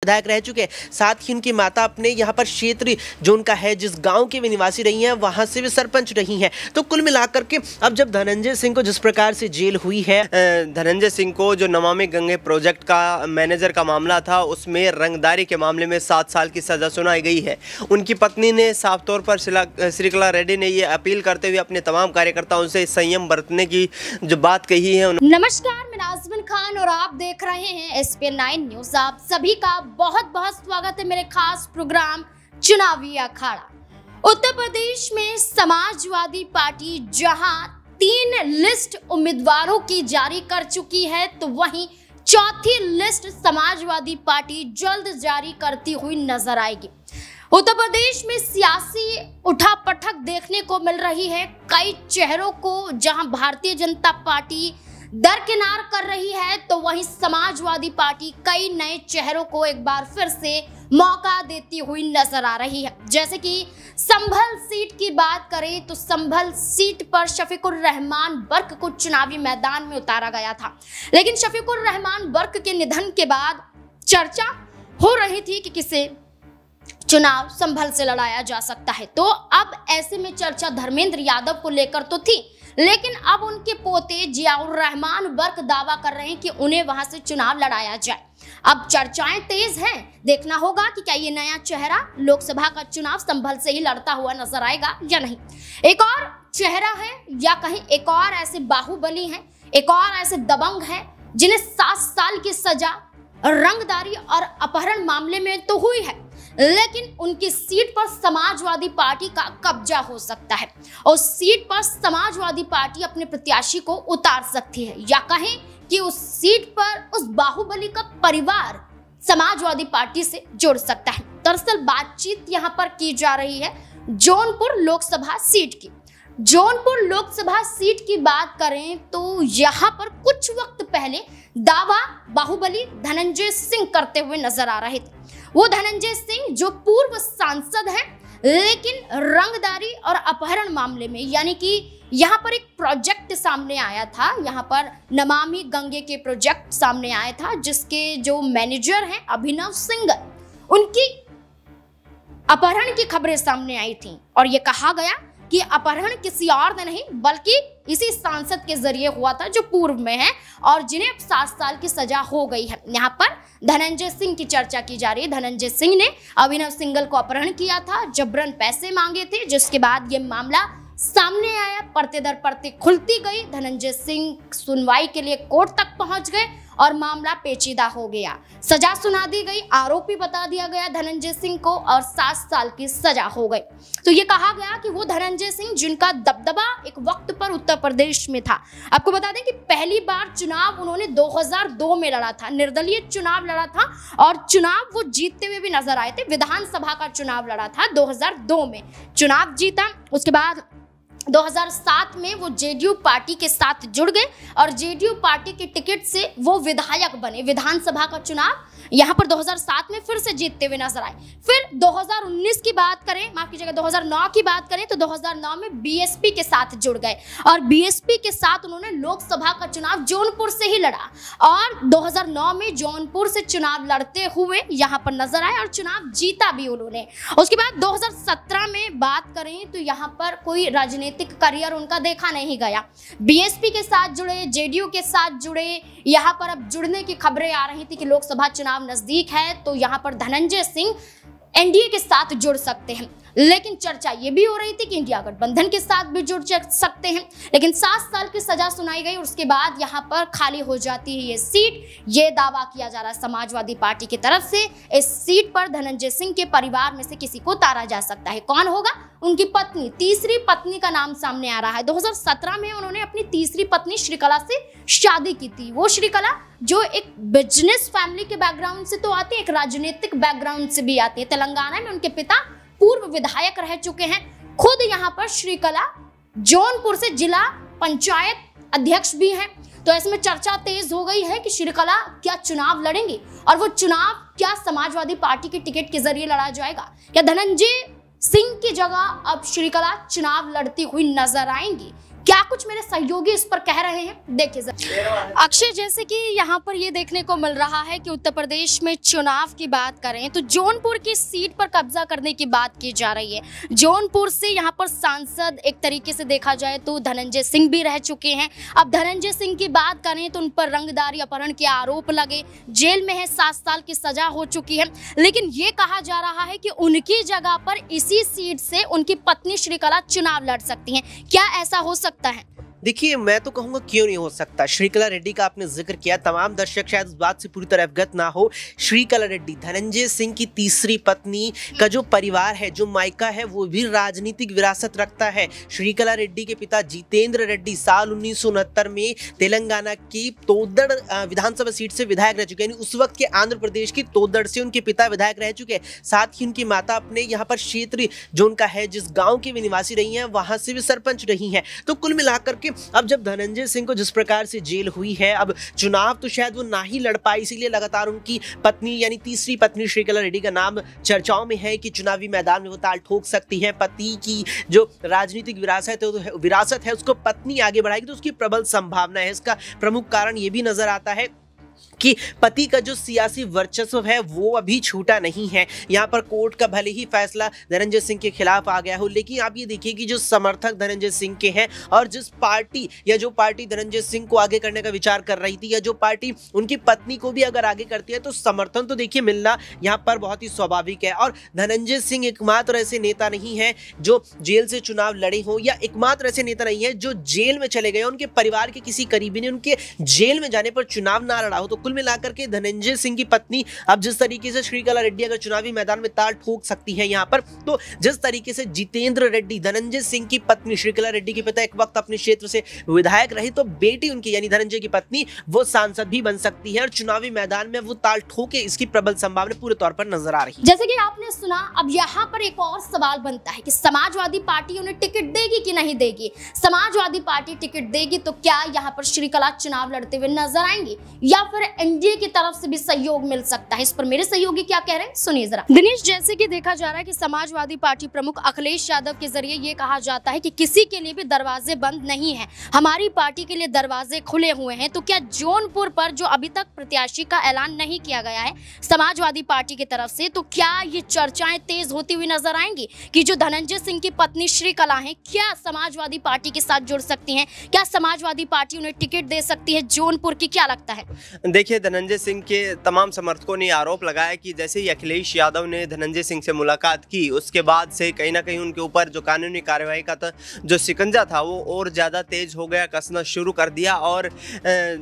विधायक रह चुके हैं, साथ ही उनकी माता अपने यहाँ पर क्षेत्र जो उनका है, जिस गाँव के वे निवासी रही हैं, वहाँ से भी सरपंच रही हैं। तो कुल मिलाकर के अब जब धनंजय सिंह को जिस प्रकार से जेल हुई है, धनंजय सिंह को जो नमामि गंगे प्रोजेक्ट का मैनेजर का मामला था उसमें रंगदारी के मामले में 7 साल की सजा सुनाई गई है। उनकी पत्नी ने साफ तौर पर श्रीकला रेड्डी ने ये अपील करते हुए अपने तमाम कार्यकर्ताओं से संयम बरतने की जो बात कही है। नमस्कार, मैं नाज़मीन खान और आप देख रहे हैं SPN9 न्यूज। आप सभी का बहुत बहुत स्वागत है मेरे खास प्रोग्राम चुनावी अखाड़ा। उत्तर प्रदेश में समाजवादी पार्टी जहां 3 लिस्ट उम्मीदवारों की जारी कर चुकी है, तो वहीं चौथी लिस्ट समाजवादी पार्टी जल्द जारी करती हुई नजर आएगी। उत्तर प्रदेश में सियासी उठापटक देखने को मिल रही है। कई चेहरों को जहां भारतीय जनता पार्टी दरकिनार कर रही है, तो वहीं समाजवादी पार्टी कई नए चेहरों को एक बार फिर से मौका देती हुई नजर आ रही है। जैसे कि संभल सीट की बात करें तो संभल सीट पर शफीकुर रहमान बर्क को चुनावी मैदान में उतारा गया था, लेकिन शफीकुर रहमान बर्क के निधन के बाद चर्चा हो रही थी कि किसे चुनाव संभल से लड़ाया जा सकता है। तो अब ऐसे में चर्चा धर्मेंद्र यादव को लेकर तो थी, लेकिन अब उनके पोते जियाउर रहमान बर्क दावा कर रहे हैं कि उन्हें वहां से चुनाव लड़ाया जाए। अब चर्चाएं तेज हैं, देखना होगा कि क्या ये नया चेहरा लोकसभा का चुनाव संभल से ही लड़ता हुआ नजर आएगा या नहीं। एक और चेहरा है या कहीं एक और ऐसे बाहुबली हैं, एक और ऐसे दबंग हैं जिन्हें 7 साल की सजा रंगदारी और अपहरण मामले में तो हुई है, लेकिन उनकी सीट पर समाजवादी पार्टी का कब्जा हो सकता है। उस सीट पर समाजवादी पार्टी अपने प्रत्याशी को उतार सकती है, या कहें कि उस सीट पर उस बाहुबली का परिवार समाजवादी पार्टी से जुड़ सकता है। दरअसल बातचीत यहां पर की जा रही है जौनपुर लोकसभा सीट की। जौनपुर लोकसभा सीट की बात करें तो यहां पर कुछ वक्त पहले दावा बाहुबली धनंजय सिंह करते हुए नजर आ रहे थे। वो धनंजय सिंह जो पूर्व सांसद हैं, लेकिन रंगदारी और अपहरण मामले में, यानी कि यहाँ पर एक प्रोजेक्ट सामने आया था, यहाँ पर नमामि गंगे के प्रोजेक्ट सामने आया था, जिसके जो मैनेजर हैं अभिनव सिंगल, उनकी अपहरण की खबरें सामने आई थी और ये कहा गया कि अपहरण किसी और ने नहीं बल्कि इसी सांसद के जरिए हुआ था जो पूर्व में है और जिन्हें अब 7 साल की सजा हो गई है। यहाँ पर धनंजय सिंह की चर्चा की जा रही है। धनंजय सिंह ने अभिनव सिंगल को अपहरण किया था, जबरन पैसे मांगे थे, जिसके बाद ये मामला सामने आया। परते दर परते खुलती गई। धनंजय सिंह सुनवाई के लिए कोर्ट तक पहुंच गए और मामला पेचीदा हो गया। सजा सुना दी गई, आरोपी बता दिया गया धनंजय सिंह को और 7 साल की सजा हो गई। तो ये कहा गया कि वो धनंजय सिंह जिनका दबदबा एक वक्त पर उत्तर प्रदेश में था। आपको बता दें कि पहली बार चुनाव उन्होंने 2002 में लड़ा था, निर्दलीय चुनाव लड़ा था और चुनाव वो जीतते हुए भी नजर आए थे। विधानसभा का चुनाव लड़ा था 2002 में, चुनाव जीता। उसके बाद 2007 में वो जेडीयू पार्टी के साथ जुड़ गए और जेडीयू पार्टी के टिकट से वो विधायक बने। विधानसभा का चुनाव यहाँ पर 2007 में फिर से जीतते हुए नजर आए। फिर 2019 की बात करें, माफ कीजिएगा 2009 की बात करें तो 2009 में बीएसपी के साथ जुड़ गए और बीएसपी के साथ उन्होंने लोकसभा का चुनाव जौनपुर से ही लड़ा और 2009 में जौनपुर से चुनाव लड़ते हुए यहाँ पर नजर आए और चुनाव जीता भी उन्होंने। उसके बाद 2017 में बात करें तो यहाँ पर कोई राजनीतिक करियर उनका देखा नहीं गया। बीएसपी के साथ जुड़े, जेडीयू के साथ जुड़े, यहाँ पर अब जुड़ने की खबरें आ रही थी कि लोकसभा चुनाव नजदीक है तो यहाँ पर धनंजय सिंह एनडीए के साथ जुड़ सकते हैं। लेकिन चर्चा ये भी हो रही थी कि इंडिया गठबंधन के साथ भी जुड़ सकते हैं, लेकिन 7 साल की सजा सुनाई गई और उसके बाद यहाँ पर खाली हो जाती है ये सीट। ये दावा किया जा रहा है समाजवादी पार्टी की तरफ से, इस सीट पर धनंजय सिंह के परिवार में से किसी को उतारा जा सकता है। कौन होगा? उनकी पत्नी, तीसरी पत्नी का नाम सामने आ रहा है। 2017 में उन्होंने अपनी तीसरी पत्नी श्रीकला से शादी की थी। वो श्रीकला जो एक बिजनेस फैमिली के बैकग्राउंड से तो आती है, एक राजनीतिक बैकग्राउंड से भी आती है। तेलंगाना में उनके पिता पूर्व विधायक रह चुके हैं। खुद यहाँ पर श्रीकला जौनपुर से जिला पंचायत अध्यक्ष भी हैं। तो ऐसे में चर्चा तेज हो गई है कि श्रीकला क्या चुनाव लड़ेंगे और वो चुनाव क्या समाजवादी पार्टी के टिकट के जरिए लड़ा जाएगा। क्या धनंजय सिंह की जगह अब श्रीकला चुनाव लड़ती हुई नजर आएंगी? क्या कुछ मेरे सहयोगी इस पर कह रहे हैं, देखिए जरा। अक्षय, जैसे कि यहाँ पर ये देखने को मिल रहा है कि उत्तर प्रदेश में चुनाव की बात करें तो जौनपुर की सीट पर कब्जा करने की बात की जा रही है। जौनपुर से यहाँ पर सांसद एक तरीके से देखा जाए तो धनंजय सिंह भी रह चुके हैं। अब धनंजय सिंह की बात करें तो उन पर रंगदारी अपहरण के आरोप लगे, जेल में है, 7 साल की सजा हो चुकी है। लेकिन ये कहा जा रहा है कि उनकी जगह पर इसी सीट से उनकी पत्नी श्रीकला चुनाव लड़ सकती हैं। क्या ऐसा हो सकता है? देखिए, मैं तो कहूंगा क्यों नहीं हो सकता। श्रीकला रेड्डी का आपने जिक्र किया, तमाम दर्शक शायद इस बात से पूरी तरह अवगत ना हो। श्रीकला रेड्डी धनंजय सिंह की तीसरी पत्नी का जो परिवार है, जो मायका है, वो भी राजनीतिक विरासत रखता है। श्रीकला रेड्डी के पिता जितेंद्र रेड्डी साल 1969 में तेलंगाना की तोदड़ विधानसभा सीट से विधायक रह चुके हैं। उस वक्त के आंध्र प्रदेश की तोदड़ से उनके पिता विधायक रह चुके हैं। साथ ही उनकी माता अपने यहाँ पर क्षेत्र जो उनका है, जिस गाँव की वे निवासी रही हैं, वहां से भी सरपंच रही हैं। तो कुल मिलाकर के अब जब धनंजय सिंह को जिस प्रकार से जेल हुई है, अब चुनाव तो शायद वो ना ही लड़ पाई, इसीलिए लगातार उनकी पत्नी यानी तीसरी पत्नी श्रीकला रेड्डी का नाम चर्चाओं में है कि चुनावी मैदान में वो ताल ठोक सकती है। पति की जो राजनीतिक विरासत है उसको पत्नी आगे बढ़ाएगी, तो उसकी प्रबल संभावना है। इसका प्रमुख कारण ये भी नजर आता है कि पति का जो सियासी वर्चस्व है वो अभी छूटा नहीं है। यहाँ पर कोर्ट का भले ही फैसला धनंजय सिंह के खिलाफ आ गया हो, लेकिन आप ये देखिए कि जो समर्थक धनंजय सिंह के हैं और जिस पार्टी या जो पार्टी धनंजय सिंह को आगे करने का विचार कर रही थी, या जो पार्टी उनकी पत्नी को भी अगर आगे करती है, तो समर्थन तो देखिए मिलना यहाँ पर बहुत ही स्वाभाविक है। और धनंजय सिंह एकमात्र ऐसे नेता नहीं है जो जेल से चुनाव लड़े हो, या एकमात्र ऐसे नेता नहीं है जो जेल में चले गए, उनके परिवार के किसी करीबी ने उनके जेल में जाने पर चुनाव ना लड़ा हो। तो कुल मिलाकर के धनंजय सिंह की पत्नी अब जिस तरीके से श्रीकला रेड्डी अगर चुनावी मैदान में ताल ठोक सकती है यहाँ पर, तो जिस तरीके से जितेंद्र रेड्डी धनंजय सिंह की पत्नी श्रीकला रेड्डी के पिता एक वक्त अपने क्षेत्र से विधायक रही, तो बेटी उनकी यानी धनंजय की पत्नी वो सांसद भी बन सकती है और चुनावी मैदान में वो ताल ठोके, इसकी प्रबल संभावना पूरे तौर पर नजर आ रही है। जैसे कि आपने सुना, अब यहाँ पर एक और सवाल बनता है कि समाजवादी पार्टी उन्हें टिकट देगी कि नहीं देगी। समाजवादी पार्टी टिकट देगी तो क्या यहाँ पर श्रीकला चुनाव लड़ते हुए नजर आएंगी, या फिर एनडीए की तरफ से भी सहयोग मिल सकता है? इस पर मेरे सहयोगी क्या कह रहे हैं, सुनिए जरा। दिनेश, जैसे कि देखा जा रहा है कि समाजवादी पार्टी प्रमुख अखिलेश यादव के जरिए ये कहा जाता है कि किसी के लिए भी दरवाजे बंद नहीं है, हमारी पार्टी के लिए दरवाजे खुले हुए हैं। तो क्या जौनपुर पर जो अभी तक प्रत्याशी का ऐलान नहीं किया गया है समाजवादी पार्टी की तरफ से, तो क्या ये चर्चाएं तेज होती हुई नजर आएंगी कि जो धनंजय सिंह की पत्नी श्रीकला है, क्या समाजवादी पार्टी के साथ जुड़ सकती हैं? क्या समाजवादी पार्टी उन्हें टिकट दे सकती है जौनपुर की? क्या लगता है? देखिए, धनंजय सिंह के तमाम समर्थकों ने आरोप लगाया कि जैसे ही अखिलेश यादव ने धनंजय सिंह से मुलाकात की, उसके बाद से कहीं ना कहीं उनके ऊपर जो कानूनी कार्रवाई का जो शिकंजा था वो और ज़्यादा तेज हो गया, कसना शुरू कर दिया। और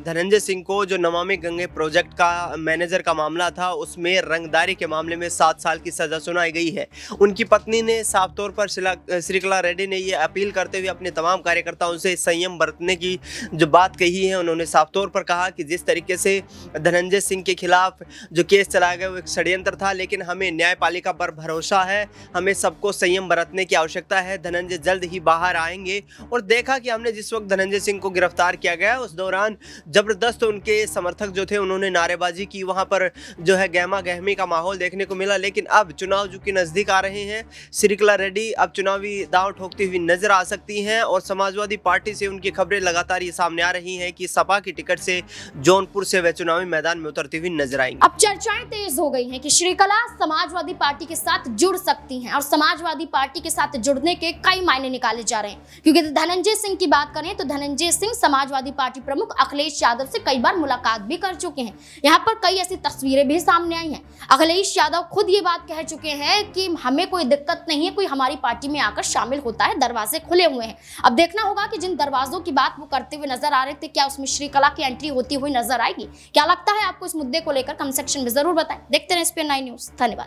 धनंजय सिंह को जो नमामि गंगे प्रोजेक्ट का मैनेजर का मामला था, उसमें रंगदारी के मामले में 7 साल की सजा सुनाई गई है। उनकी पत्नी ने साफ तौर पर श्रीकला रेड्डी ने ये अपील करते हुए अपने तमाम कार्यकर्ताओं से संयम बरतने की जो बात कही है, उन्होंने साफ तौर पर कहा कि जिस तरीके से धनंजय सिंह के खिलाफ जो केस चलाया गया वो एक षड्यंत्र था, लेकिन हमें न्यायपालिका पर भरोसा है, हमें सबको संयम बरतने की आवश्यकता है। धनंजय जल्द ही बाहर आएंगे। और देखा कि हमने जिस वक्त धनंजय सिंह को गिरफ्तार किया गया, उस दौरान जबरदस्त उनके समर्थक जो थे उन्होंने नारेबाजी की, वहां पर जो है गहमा गहमी का माहौल देखने को मिला। लेकिन अब चुनाव जो कि नजदीक आ रहे हैं, श्रीकला रेड्डी अब चुनावी दांव ठोकती हुई नजर आ सकती हैं। और समाजवादी पार्टी से उनकी खबरें लगातार ये सामने आ रही हैं कि सपा की टिकट से जौनपुर से वे चुनावी मैदान में उतरती हुई नजर आएंगी। अब चर्चाएं तेज हो गई हैं कि श्रीकला समाजवादी पार्टी के साथ जुड़ सकती हैं, और समाजवादी पार्टी के साथ जुड़ने के कई मायने निकाले जा रहे हैं। क्योंकि धनंजय सिंह की बात करें तो धनंजय सिंह समाजवादी पार्टी प्रमुख अखिलेश यादव से कई बार मुलाकात भी कर चुके हैं। यहाँ पर कई ऐसी तस्वीरें भी सामने आई हैं। अखिलेश यादव खुद ये बात कह चुके हैं कि हमें कोई दिक्कत नहीं है, कोई हमारी पार्टी में आकर शामिल होता है, दरवाजे खुले हुए हैं। अब देखना होगा कि जिन दरवाजों की बात वो करते हुए नजर आ रहे थे, क्या उसमें श्रीकला की एंट्री होती हुई नजर आएगी? क्या लगता है आपको इस मुद्दे को लेकर? कमेंट सेक्शन में जरूर बताएं। देखते रहें SPN9 न्यूज़। धन्यवाद।